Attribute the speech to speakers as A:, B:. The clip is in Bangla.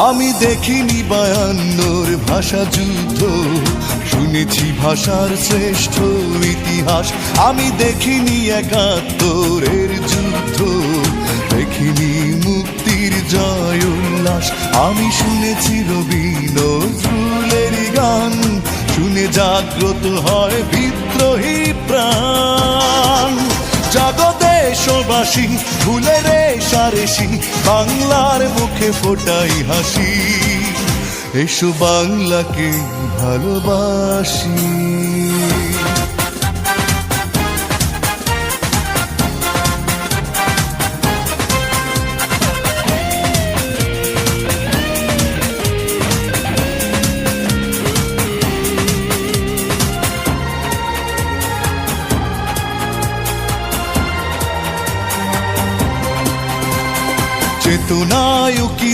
A: আমি দেখিনি 52 ভাষা যুদ্ধ, শুনেছি ভাষার শ্রেষ্ঠ ইতিহাস। আমি দেখিনি 71 যুদ্ধ, দেখিনি মুক্তির জয় উল্লাস। আমি শুনেছি রবি নজরুলের গান, শুনে জাগ্রত হয় বিদ্রোহী প্রাণ। জাগো দেশবাসী, ভুলে রেশারেশি, বাংলার মুখে ফোটাই হাসি। এসো বাংলাকে ভালোবাসি। চেতনায় কি